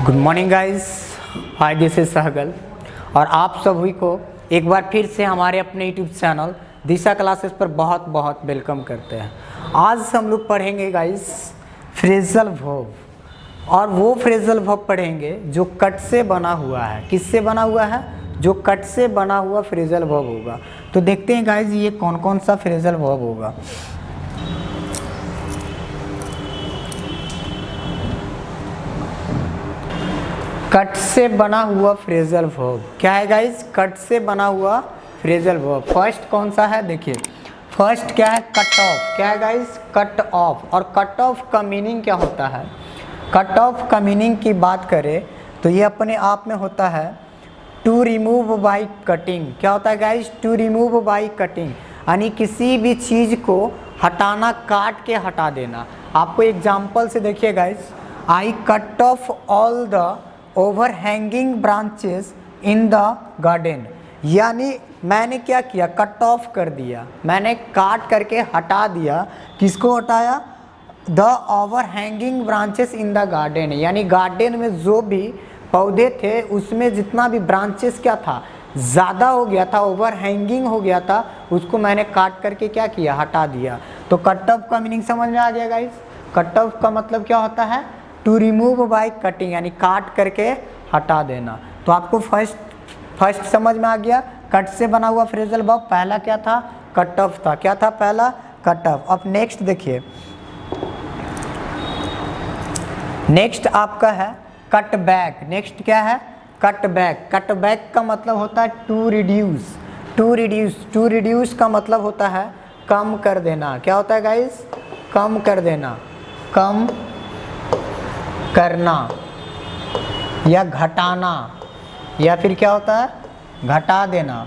Good morning guys, hi this is Sehgal और आप सभी को एक बार फिर से हमारे अपने यूट्यूब चैनल दिशा क्लासेस पर बहुत बहुत वेलकम करते हैं। आज हम लोग पढ़ेंगे गाइस फ्रेजल वर्ब, और वो फ्रेजल वर्ब पढ़ेंगे जो कट से बना हुआ है। किससे बना हुआ है? जो कट से बना हुआ फ्रेजल वर्ब होगा। तो देखते हैं गाइस ये कौन कौन सा फ्रेजल वर्ब होगा। कट से बना हुआ फ्रेजल वर्ब क्या है गाइस? कट से बना हुआ फ्रेजल वर्ब। फर्स्ट कौन सा है? देखिए फर्स्ट क्या है? Cut off. क्या है गाइस? Cut off. और कट ऑफ का मीनिंग क्या होता है? कट ऑफ का मीनिंग की बात करें तो ये अपने आप में होता है टू रिमूव बाई कटिंग। क्या होता है guys? To remove by cutting, यानी किसी भी चीज़ को हटाना, काट के हटा देना। आपको एग्जाम्पल से देखिए guys, I cut off all the overhanging branches in the garden. यानी मैंने क्या किया? कट ऑफ कर दिया, मैंने काट करके हटा दिया। किसको हटाया? The overhanging branches in the garden, यानी गार्डन में जो भी पौधे थे उसमें जितना भी ब्रांचेस क्या था, ज़्यादा हो गया था, ओवरहैंगिंग हो गया था, उसको मैंने काट करके क्या किया? हटा दिया। तो कट ऑफ का मीनिंग समझ में आ गया गाइस? कट ऑफ का मतलब क्या होता है? टू रिमूव बाय कटिंग, यानी काट करके हटा देना। तो आपको फर्स्ट समझ में आ गया। कट से बना हुआ फ्रेजल वर्ब पहला क्या था? कट ऑफ था। क्या था पहला? Cut off. अब नेक्स्ट देखिए, नेक्स्ट आपका है कट बैक। नेक्स्ट क्या है? Cut back. कट बैक का मतलब होता है to reduce. To reduce, to reduce का मतलब होता है कम कर देना। क्या होता है गाइस? कम कर देना, कम करना या घटाना, या फिर क्या होता है? घटा देना।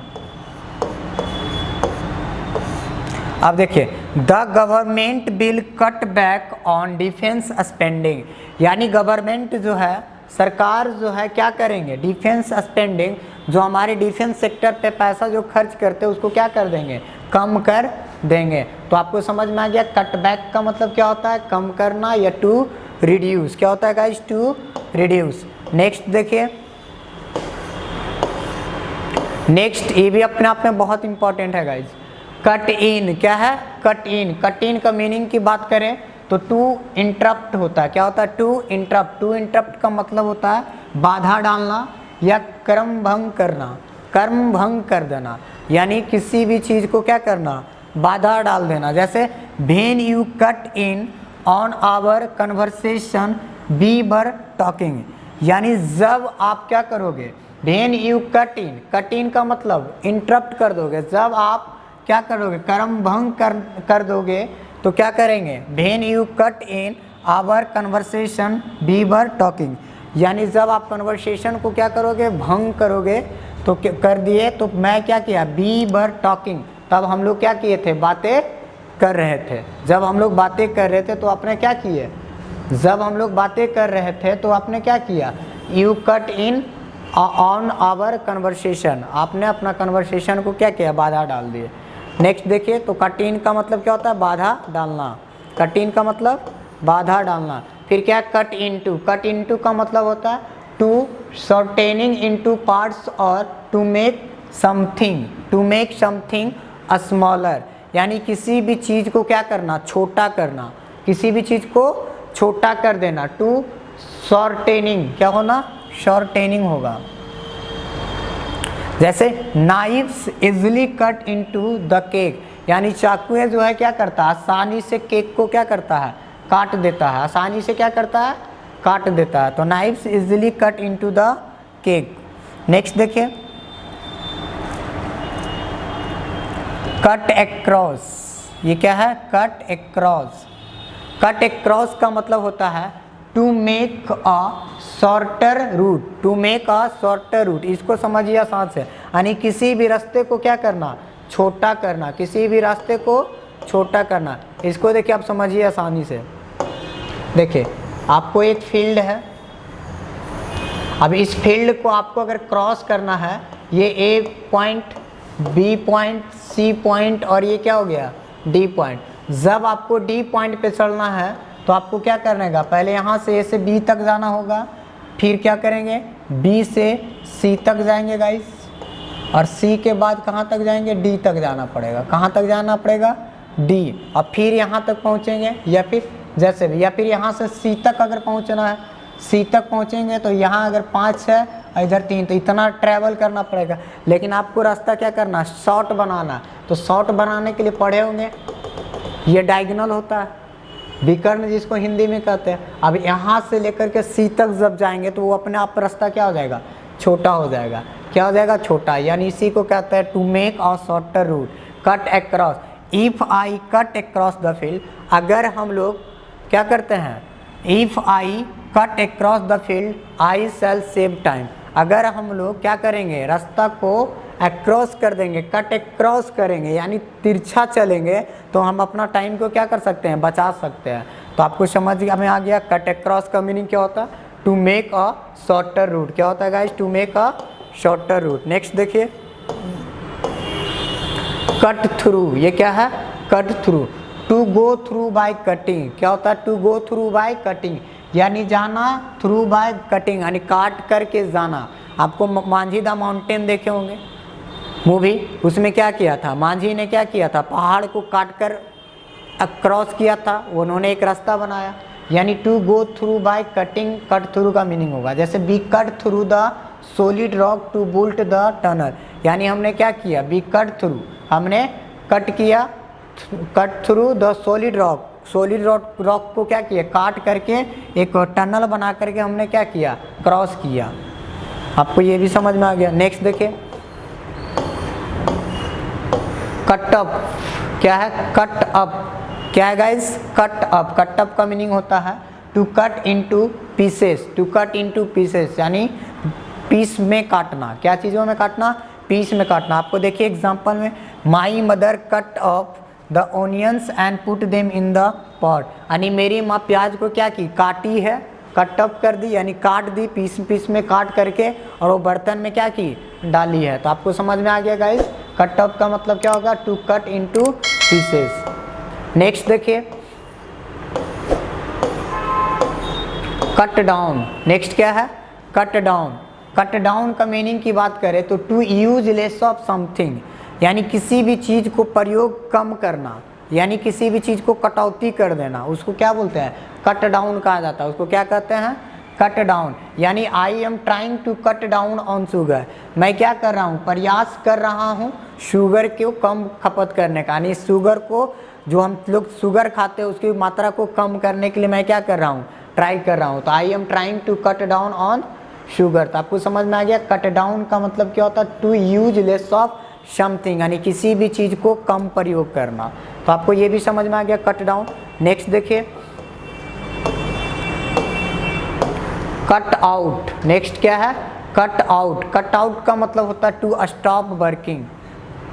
अब देखिए, the government will cut back on defence spending, यानी गवर्नमेंट जो है, सरकार जो है क्या करेंगे? डिफेंस स्पेंडिंग, जो हमारे डिफेंस सेक्टर पे पैसा जो खर्च करते हैं उसको क्या कर देंगे? कम कर देंगे। तो आपको समझ में आ गया कट बैक का मतलब क्या होता है? कम करना या टू रिड्यूस। क्या होता है गाइस? To reduce. नेक्स्ट देखिए, नेक्स्ट ये भी अपने आप में बहुत इंपॉर्टेंट है गाइस, कट इन। क्या है? Cut in. कट इन का मीनिंग की बात करें तो टू इंटरप्ट होता है। क्या होता है? To interrupt. टू इंटरप्ट का मतलब होता है बाधा डालना या कर्म भंग करना, कर्म भंग कर देना, यानी किसी भी चीज़ को क्या करना? बाधा डाल देना। जैसे when you cut in on our conversation we were talking, यानी जब आप क्या करोगे? When you cut in, cut in का मतलब इंटरप्ट कर दोगे। जब आप क्या करोगे? कर्म भंग कर दोगे तो क्या करेंगे? When you cut in our conversation we were talking, यानी जब आप कन्वर्सेशन को क्या करोगे? भंग करोगे। तो कर दिए तो मैं क्या किया? वी वर टॉकिंग, तब हम लोग क्या किए थे? बातें कर रहे थे। जब हम लोग बातें कर रहे थे तो आपने क्या किए? जब हम लोग बातें कर रहे थे तो आपने क्या किया? You cut in on our conversation, आपने अपना कन्वर्सेशन को क्या किया? बाधा डाल दिए। नेक्स्ट देखिए, तो कट इन का मतलब क्या होता है? बाधा डालना। कट इन का मतलब बाधा डालना। फिर क्या? Cut into. कट इनटू का मतलब होता है टू शॉर्टेनिंग इनटू पार्ट्स और टू मेक समथिंग स्मॉलर, यानी किसी भी चीज़ को क्या करना? छोटा करना, किसी भी चीज़ को छोटा कर देना। टू शॉर्टेनिंग, क्या होना? शॉर्टेनिंग होगा। जैसे knifes easily cut into the cake, यानी चाकू जो है क्या करता है? आसानी से केक को क्या करता है? काट देता है। आसानी से क्या करता है? काट देता है। तो knifes easily cut into the cake. Next देखिए, कट एक्रॉस। ये क्या है? Cut across. कट एक्रॉस का मतलब होता है to make a shorter route. To make a shorter route, इसको समझिए आसान से, यानी किसी भी रास्ते को क्या करना? छोटा करना। किसी भी रास्ते को छोटा करना। इसको देखिए आप समझिए आसानी से। देखिए आपको एक फील्ड है, अब इस फील्ड को आपको अगर क्रॉस करना है, ये A point, B point, C point और ये क्या हो गया? D point. जब आपको डी पॉइंट पे चलना है तो आपको क्या करना है? पहले यहाँ से ए से बी तक जाना होगा, फिर क्या करेंगे, बी से सी तक जाएंगे गाइस, और सी के बाद कहाँ तक जाएंगे, डी तक जाना पड़ेगा। कहाँ तक जाना पड़ेगा, डी, और फिर यहाँ तक पहुँचेंगे, या फिर जैसे भी, या फिर यहाँ से सी तक अगर पहुँचना है, सी तक पहुँचेंगे तो यहाँ अगर 5 है और इधर 3, तो इतना ट्रैवल करना पड़ेगा। लेकिन आपको रास्ता क्या करना, शॉर्ट बनाना। तो शॉर्ट बनाने के लिए पढ़े होंगे, ये डायगोनल होता है, विकर्ण जिसको हिंदी में कहते हैं। अब यहाँ से लेकर के सी तक जब जाएंगे तो वो अपने आप रास्ता क्या हो जाएगा, छोटा हो जाएगा। क्या हो जाएगा, छोटा। यानी इसी को कहते हैं to make a shorter route, cut across. If I cut across the field, अगर हम लोग क्या करते हैं, if I cut across the field I shall save time. अगर हम लोग क्या करेंगे, रास्ता को अक्रॉस कर देंगे, कट अक्रॉस करेंगे, यानी तिरछा चलेंगे, तो हम अपना टाइम को क्या कर सकते हैं, बचा सकते हैं। तो आपको समझ में आ गया कट अक्रॉस का मीनिंग क्या होता है, to make a shorter route. क्या होता है guys, to make a shorter route. Next देखिए, कट थ्रू, ये क्या है, cut through. To go through by cutting, क्या होता है, to go through by cutting, यानी जाना थ्रू बाय कटिंग, यानी काट करके जाना। आपको मांझी द माउंटेन देखे होंगे मूवी, उसमें क्या किया था, मांझी ने क्या किया था, पहाड़ को काट कर क्रॉस किया था, उन्होंने एक रास्ता बनाया। यानी to go through by cutting, cut through का मीनिंग होगा। जैसे be cut through the solid rock to built the tunnel, यानी हमने क्या किया, बी कट थ्रू, हमने कट किया, cut through the solid rock, solid rock को क्या किया, काट करके एक टनल बना करके हमने क्या किया, क्रॉस किया। आपको ये भी समझ में आ गया। नेक्स्ट देखिए, कट अप, क्या है, कट अप, क्या है guys, cut up. Cut up का मीनिंग होता है to cut into pieces, to cut into pieces, यानी पीस में काटना। क्या चीज़ों में काटना, पीस में काटना। आपको देखिए एग्जांपल में, my mother cut up the onions and put them in the pot, यानी मेरी माँ प्याज को क्या की, काटी है, कट अप कर दी, यानी काट दी, पीस पीस में काट करके, और वो बर्तन में क्या की, डाली है। तो आपको समझ में आ गया गाइस, कट अप का मतलब क्या होगा, to cut into pieces. Next देखिए, कट डाउन। नेक्स्ट क्या है, कट डाउन। कट डाउन का मीनिंग की बात करें तो to use less of something, यानी किसी भी चीज़ को प्रयोग कम करना, यानी किसी भी चीज़ को कटौती कर देना, उसको क्या बोलते हैं, कट डाउन कहा जाता है। उसको क्या कहते हैं, कट डाउन। यानी I am trying to cut down on sugar, मैं क्या कर रहा हूँ, प्रयास कर रहा हूँ शुगर को कम खपत करने का, यानी शुगर को, जो हम लोग शुगर खाते हैं उसकी मात्रा को कम करने के लिए मैं क्या कर रहा हूँ, ट्राई कर रहा हूँ। तो I am trying to cut down on sugar. तो आपको समझ में आ गया, कट डाउन का मतलब क्या होता है, to use less of something, यानी किसी भी चीज़ को कम प्रयोग करना। तो आपको ये भी समझ में आ गया, कट डाउन। नेक्स्ट देखिए, कट आउट। नेक्स्ट क्या है, कट आउट। कट आउट का मतलब होता है टू स्टॉप वर्किंग,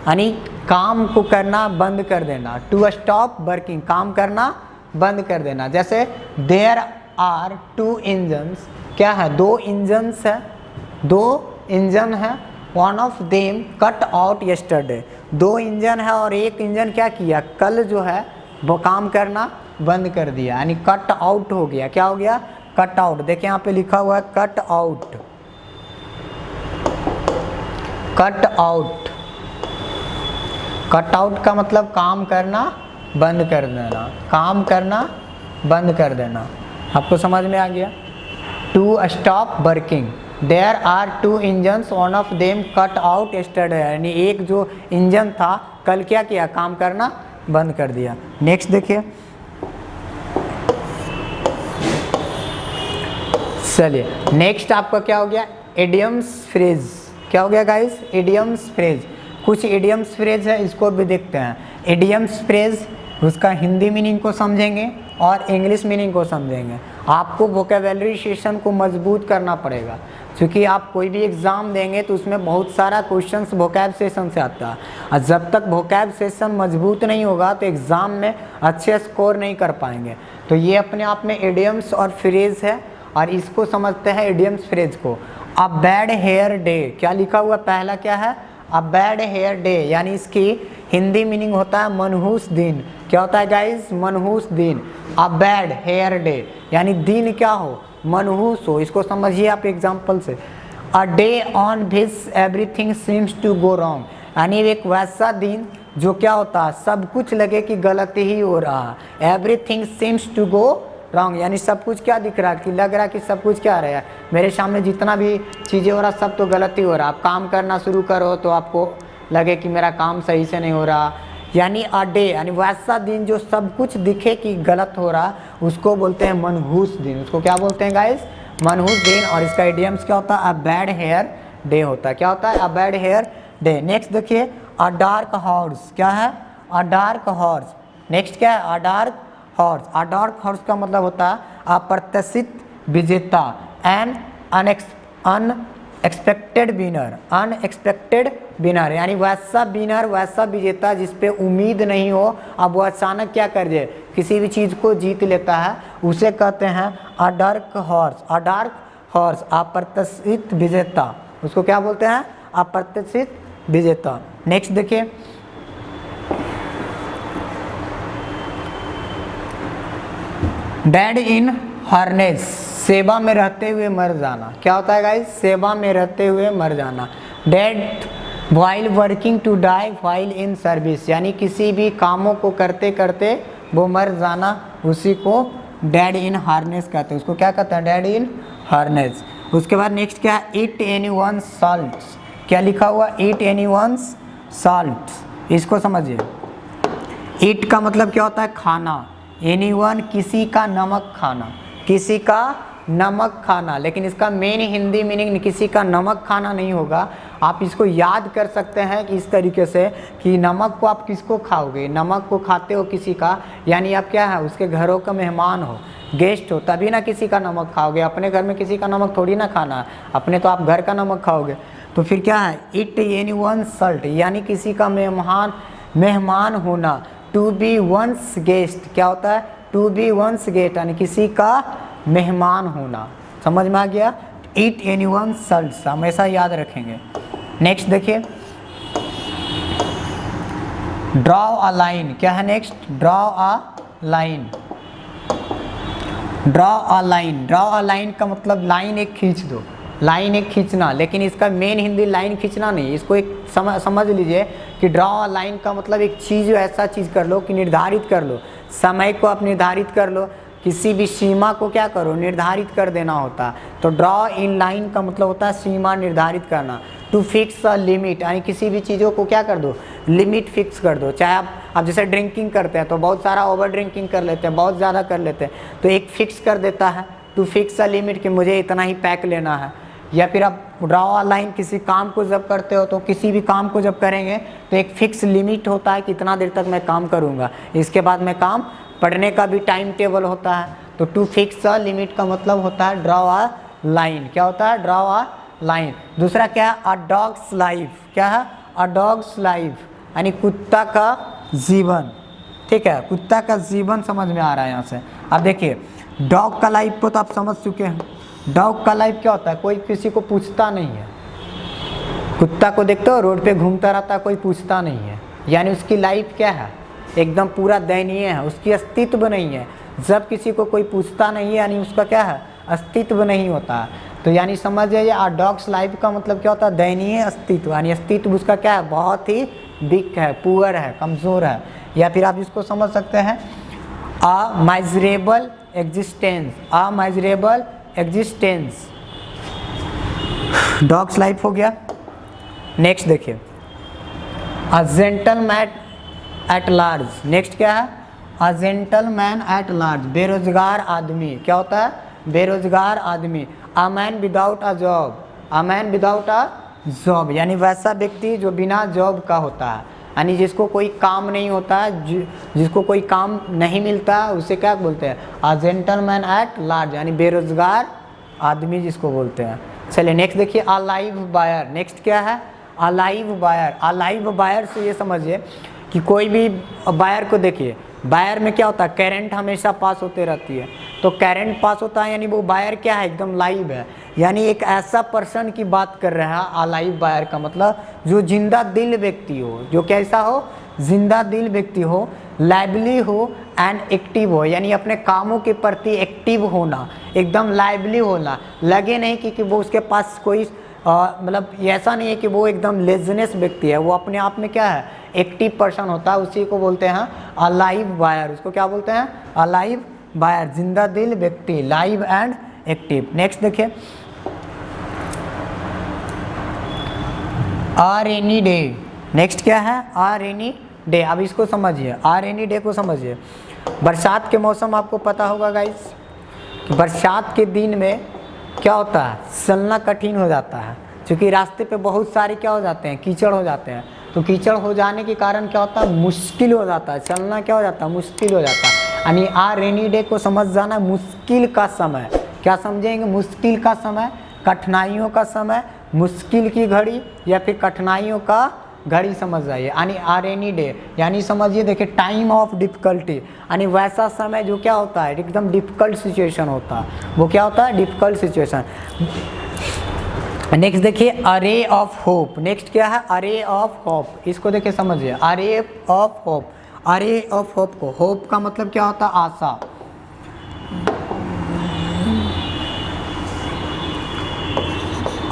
यानी काम को करना बंद कर देना। टू स्टॉप वर्किंग, काम करना बंद कर देना। जैसे देयर आर टू इंजन्स, क्या है, दो इंजन्स है, दो इंजन है, one of them cut out yesterday, दो इंजन है और एक इंजन क्या किया, कल जो है वो काम करना बंद कर दिया, यानी कट आउट हो गया। क्या हो गया, कट आउट। देखिए यहाँ पे लिखा हुआ है cut out, cut out. Cut out का मतलब काम करना बंद कर देना, काम करना बंद कर देना। आपको समझ में आ गया, to stop working. There are two engines, one of them cut out yesterday, यानी एक जो इंजन था कल क्या किया, काम करना बंद कर दिया। नेक्स्ट देखिए, चलिए नेक्स्ट आपका क्या हो गया, इडियम्स फ्रेज। क्या हो गया गाइस, इडियम्स फ्रेज। कुछ इडियम्स फ्रेज है, इसको भी देखते हैं। इडियम्स फ्रेज, उसका हिंदी मीनिंग को समझेंगे और इंग्लिश मीनिंग को समझेंगे। आपको वोकेबलरी सेशन को मजबूत करना पड़ेगा, क्योंकि आप कोई भी एग्ज़ाम देंगे तो उसमें बहुत सारा क्वेश्चंस वोकैब सेशन से आता है, और जब तक वोकैब सेशन मजबूत नहीं होगा तो एग्ज़ाम में अच्छे स्कोर नहीं कर पाएंगे। तो ये अपने आप में इडियम्स और फ्रेज है, और इसको समझते हैं इडियम्स फ्रेज को। अ बैड हेयर डे, क्या लिखा हुआ, पहला क्या है, अ बैड हेयर डे, यानी इसकी हिंदी मीनिंग होता है मनहूस दिन। क्या होता है गाइस, मनहूस दिन। अ बैड हेयर डे, यानी दिन क्या हो, मनहूस हो। इसको समझिए आप एग्जाम्पल से, a day on which everything seems to go wrong, यानी एक वैसा दिन जो क्या होता है, सब कुछ लगे कि गलत ही हो रहा है। Everything seems to go wrong, यानी सब कुछ क्या दिख रहा है, कि लग रहा है कि सब कुछ क्या रहा है, मेरे सामने जितना भी चीज़ें हो रहा सब तो गलत ही हो रहा। आप काम करना शुरू करो तो आपको लगे कि मेरा काम सही से नहीं हो रहा, यानी अ डे यानी वैसा दिन जो सब कुछ दिखे कि गलत हो रहा, उसको बोलते हैं मनहूस दिन। उसको क्या बोलते हैं गाइस, मनहूस दिन। और इसका इडियम्स क्या होता है, अ बैड हेयर डे होता है। क्या होता है, a bad hair day. Next देखिए, अ डार्क हॉर्स, क्या है, अ डार्क हॉर्स। नेक्स्ट क्या है, अ डार्क हॉर्स। अ डार्क हॉर्स का मतलब होता है अप्रत्याशित विजेता, N unexpected winner, unexpected winner, यानी वैसा विनर, वैसा विजेता जिस पे उम्मीद नहीं हो, अब वो अचानक क्या कर दे, किसी भी चीज़ को जीत लेता है, उसे कहते हैं अ डार्क हॉर्स। अ डार्क हॉर्स, अप्रत्याशित विजेता, उसको क्या बोलते हैं, अप्रत्याशित विजेता। नेक्स्ट देखिए, डेड इन हार्नेस, सेवा में रहते हुए मर जाना। क्या होता है गाइस, सेवा में रहते हुए मर जाना। Dead while working to die while in service, यानी किसी भी कामों को करते करते वो मर जाना, उसी को डेड इन हार्नेस कहते हैं। उसको क्या कहते हैं, डेड इन हार्नेस। उसके बाद नेक्स्ट क्या है, ईट एनी वन सॉल्ट्स। क्या लिखा हुआ, ईट एनी वन सॉल्ट्स। इसको समझिए, ईट का मतलब क्या होता है, खाना। एनीवन, किसी का नमक खाना, किसी का नमक खाना। लेकिन इसका मेन हिंदी मीनिंग किसी का नमक खाना नहीं होगा। आप इसको याद कर सकते हैं कि इस तरीके से कि नमक को आप किसको खाओगे, नमक को खाते हो किसी का, यानी आप क्या है, उसके घरों का मेहमान हो, गेस्ट हो, तभी ना किसी का नमक खाओगे। अपने घर में किसी का नमक थोड़ी ना खाना है, अपने तो आप घर का नमक खाओगे। तो फिर क्या है, इट एनीवन सल्ट, यानी किसी का मेहमान होना। टू बी वंस गेस्ट, क्या होता है, टू बी वंस गेस्ट, यानी किसी का मेहमान होना। समझ में आ गया, ईट एनीवन सल्ट्स, हमेशा याद रखेंगे। नेक्स्ट देखिए, ड्रॉ अ लाइन। क्या है next, draw a line. Draw a line, draw a line का मतलब लाइन एक खींच दो, लाइन एक खींचना। लेकिन इसका मेन हिंदी लाइन खींचना नहीं, इसको एक समझ लीजिए कि ड्रॉ अ लाइन का मतलब एक चीज़, ऐसा चीज़ कर लो कि निर्धारित कर लो, समय को आप निर्धारित कर लो, किसी भी सीमा को क्या करो, निर्धारित कर देना होता है। तो ड्रॉ इन लाइन का मतलब होता है सीमा निर्धारित करना। टू फिक्स अ लिमिट, यानी किसी भी चीज़ों को क्या कर दो, लिमिट फिक्स कर दो। चाहे आप जैसे ड्रिंकिंग करते हैं तो बहुत सारा ओवर ड्रिंकिंग कर लेते हैं, बहुत ज़्यादा कर लेते हैं, तो एक फिक्स कर देता है, टू फिक्स अ लिमिट कि मुझे इतना ही पैक लेना है। या फिर आप ड्रॉ अ लाइन, किसी काम को जब करते हो तो किसी भी काम को जब करेंगे तो एक फिक्स लिमिट होता है कि इतना देर तक मैं काम करूँगा, इसके बाद मैं काम, पढ़ने का भी टाइम टेबल होता है। तो टू फिक्स अ लिमिट का मतलब होता है ड्रॉ अ लाइन। क्या होता है, ड्रॉ अ लाइन। दूसरा क्या है, अ डॉग्स लाइफ। क्या है, अ डॉग्स लाइफ, यानी कुत्ता का जीवन। ठीक है, कुत्ता का जीवन समझ में आ रहा है यहाँ से। अब देखिए, डॉग का लाइफ को तो आप समझ चुके हैं। डॉग का लाइफ क्या होता है, कोई किसी को पूछता नहीं है। कुत्ता को देखते हो रोड पे घूमता रहता है, कोई पूछता नहीं है, यानी उसकी लाइफ क्या है, एकदम पूरा दयनीय है, उसकी अस्तित्व नहीं है। जब किसी को कोई पूछता नहीं है, यानी उसका क्या है, अस्तित्व नहीं होता है। तो यानी समझ जाइए, आ डॉग्स लाइफ का मतलब क्या होता है, दयनीय अस्तित्व, यानी अस्तित्व उसका क्या है, बहुत ही वीक है, पुअर है, कमज़ोर है। या फिर आप इसको समझ सकते हैं, आ माइजरेबल एग्जिस्टेंस, आ माइजरेबल एग्जिस्टेंस, डॉग्स लाइफ हो गया। नेक्स्ट देखिए, a gentleman at large. Next क्या है, अ जेंटलमैन एट लार्ज, बेरोजगार आदमी। क्या होता है, बेरोजगार आदमी। A man without a job, a man without a job, यानी वैसा व्यक्ति जो बिना जॉब का होता है, यानी जिसको कोई काम नहीं होता है, जिसको कोई काम नहीं मिलता है, उसे क्या बोलते हैं, अ जेंटलमैन एट लार्ज, यानी बेरोजगार आदमी जिसको बोलते हैं। चलिए नेक्स्ट देखिए, अ लाइव बायर। नेक्स्ट क्या है, a live wire. A live wire से ये समझिए कि कोई भी बायर को देखिए, बायर में क्या होता है, करंट हमेशा पास होते रहती है। तो करंट पास होता है, यानी वो बायर क्या है, एकदम लाइव है, यानी एक ऐसा पर्सन की बात कर रहा है। अलाइव बायर का मतलब जो जिंदा दिल व्यक्ति हो, जो कैसा हो, जिंदा दिल व्यक्ति हो, लाइवली हो एंड एक्टिव हो, यानी अपने कामों के प्रति एक्टिव होना, एकदम लाइवली होना, लगे नहीं कि वो उसके पास कोई मतलब ऐसा नहीं है कि वो एकदम लेजनेस व्यक्ति है, वो अपने आप में क्या है, एक्टिव पर्सन होता है, उसी को बोलते हैं अलाइव वायर। उसको क्या बोलते हैं, अलाइव वायर, जिंदा दिल व्यक्ति, लाइव एंड एक्टिव। नेक्स्ट देखिए, आ रेनी डे। नेक्स्ट क्या है, आ रेनी डे। अब इसको समझिए, आ रेनी डे को समझिए। बरसात के मौसम आपको पता होगा गाइस कि बरसात के दिन में क्या होता है, चलना कठिन हो जाता है, क्योंकि रास्ते पे बहुत सारे क्या हो जाते हैं, कीचड़ हो जाते हैं। तो कीचड़ हो जाने के कारण क्या होता है, मुश्किल हो जाता है, चलना क्या हो जाता है, मुश्किल हो जाता है। यानी आ रेनी डे को समझ जाना मुश्किल का समय। क्या समझेंगे, मुश्किल का समय, कठिनाइयों का समय, मुश्किल की घड़ी या फिर कठिनाइयों का घड़ी समझ जाइए। यानी आ रेनी डे यानी समझिए, देखिए टाइम ऑफ डिफ़िकल्टी, यानी वैसा समय जो क्या होता है, एकदम डिफ़िकल्ट सिचुएशन होता है, वो क्या होता है, डिफ़िकल्ट सिचुएशन। नेक्स्ट देखिए, अरे ऑफ होप। नेक्स्ट क्या है, अरे ऑफ होप। इसको देखिए समझिए, अरे ऑफ होप। अरे ऑफ होप को, होप का मतलब क्या होता है, आशा।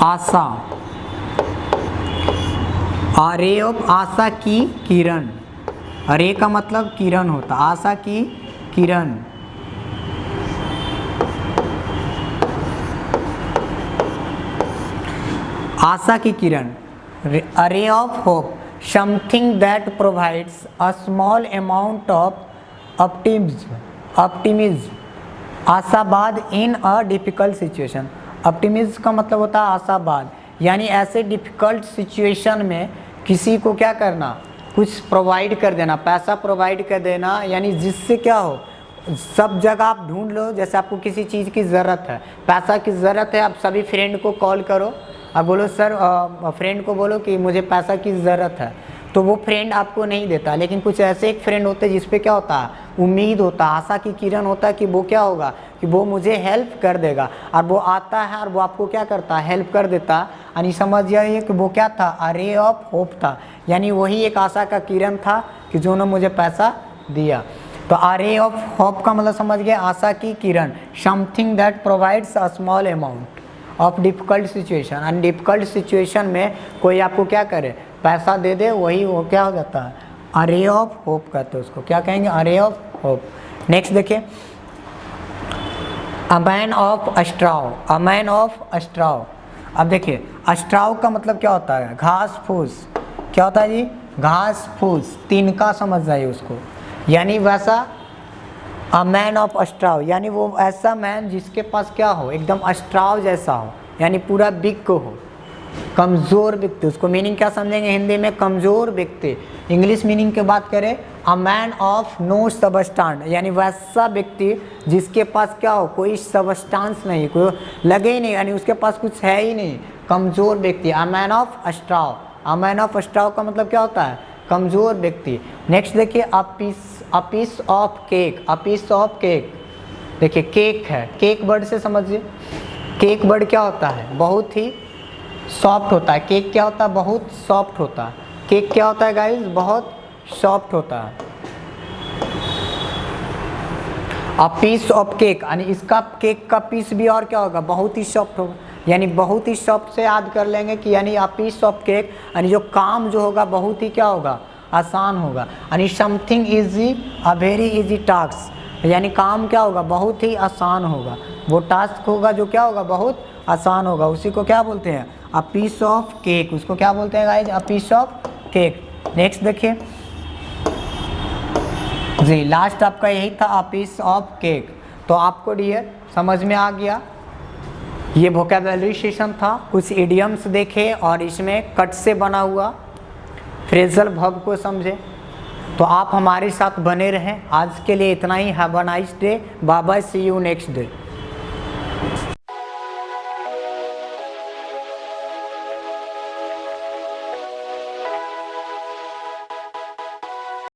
आशा, अरे ऑफ आशा की किरण। अरे का मतलब किरण होता, आशा की किरण। आशा की किरण, अरे of hope, something that provides a small amount of optimism, आशावाद इन अ डिफिकल्ट सिचुएशन। ऑप्टिमिज्म का मतलब होता है आशावाद, यानी ऐसे डिफिकल्ट सिचुएशन में किसी को क्या करना, कुछ प्रोवाइड कर देना, पैसा प्रोवाइड कर देना, यानी जिससे क्या हो, सब जगह आप ढूंढ लो। जैसे आपको किसी चीज़ की ज़रूरत है, पैसा की ज़रूरत है, आप सभी फ्रेंड को कॉल करो, अब बोलो सर, फ्रेंड को बोलो कि मुझे पैसा की ज़रूरत है, तो वो फ्रेंड आपको नहीं देता। लेकिन कुछ ऐसे एक फ्रेंड होते हैं जिस पे क्या होता है, उम्मीद होता है, आशा की किरण होता है कि वो क्या होगा, कि वो मुझे हेल्प कर देगा, और वो आता है और वो आपको क्या करता है, हेल्प कर देता है। यानी समझ जाइए कि वो क्या था, अ रे ऑफ होप था, यानी वही एक आशा का किरण था कि जो ने मुझे पैसा दिया। तो अ रे ऑफ होप का मतलब समझ गए, आशा की किरण, something that provides a small amount of difficult situation. And difficult situation में कोई आपको क्या करे, पैसा दे दे, वही वो क्या हो जाता है, अ रे ऑफ होप कहते हैं उसको, क्या कहेंगे, अ रे ऑफ होप। नेक्स्ट देखिए, a man of straw. A man of straw. अब देखिए, अस्ट्राव का मतलब क्या होता है, घास फूस। क्या होता है जी, घास फूस, तिनका समझ जाइए उसको। यानी वैसा अ मैन ऑफ अस्ट्राव, यानी वो ऐसा मैन जिसके पास क्या हो, एकदम अस्ट्राव जैसा हो, यानी पूरा बिग हो, कमज़ोर व्यक्ति। उसको मीनिंग क्या समझेंगे हिंदी में, कमज़ोर व्यक्ति। इंग्लिश मीनिंग की बात करें, a man of no substance, यानी वैसा व्यक्ति जिसके पास क्या हो, कोई सबस्टांस नहीं, कोई लगे ही नहीं, यानी उसके पास कुछ है ही नहीं, कमज़ोर व्यक्ति, a man of straw. A man of straw का मतलब क्या होता है, कमज़ोर व्यक्ति। नेक्स्ट देखिए, a piece of cake. A piece of cake, देखिए केक है, केक वर्ड से समझिए, केक वर्ड क्या होता है, बहुत ही सॉफ्ट होता है। केक क्या होता है, बहुत सॉफ्ट होता है। केक क्या होता है गाइस, बहुत सॉफ्ट होता है। अ पीस ऑफ केक, यानी इसका केक का पीस भी और क्या होगा, बहुत ही सॉफ्ट होगा, यानी बहुत ही सॉफ्ट से याद कर लेंगे कि यानी अ पीस ऑफ केक, यानी जो काम जो होगा बहुत ही क्या होगा, आसान होगा। यानी something easy, a very easy task, यानी काम क्या होगा, बहुत ही आसान होगा, वो टास्क होगा जो क्या होगा, बहुत आसान होगा, उसी को क्या बोलते हैं, अ पीस ऑफ केक। उसको क्या बोलते हैं guys, a piece of cake. Next देखिए जी, लास्ट आपका यही था, अ पीस ऑफ केक। तो आपको डियर समझ में आ गया, ये वोकैबुलरी सेशन था, कुछ इडियम्स देखे और इसमें कट से बना हुआ फ्रेजल वर्ब को समझे। तो आप हमारे साथ बने रहें। आज के लिए इतना ही। Have a nice day, bye bye, see you next day.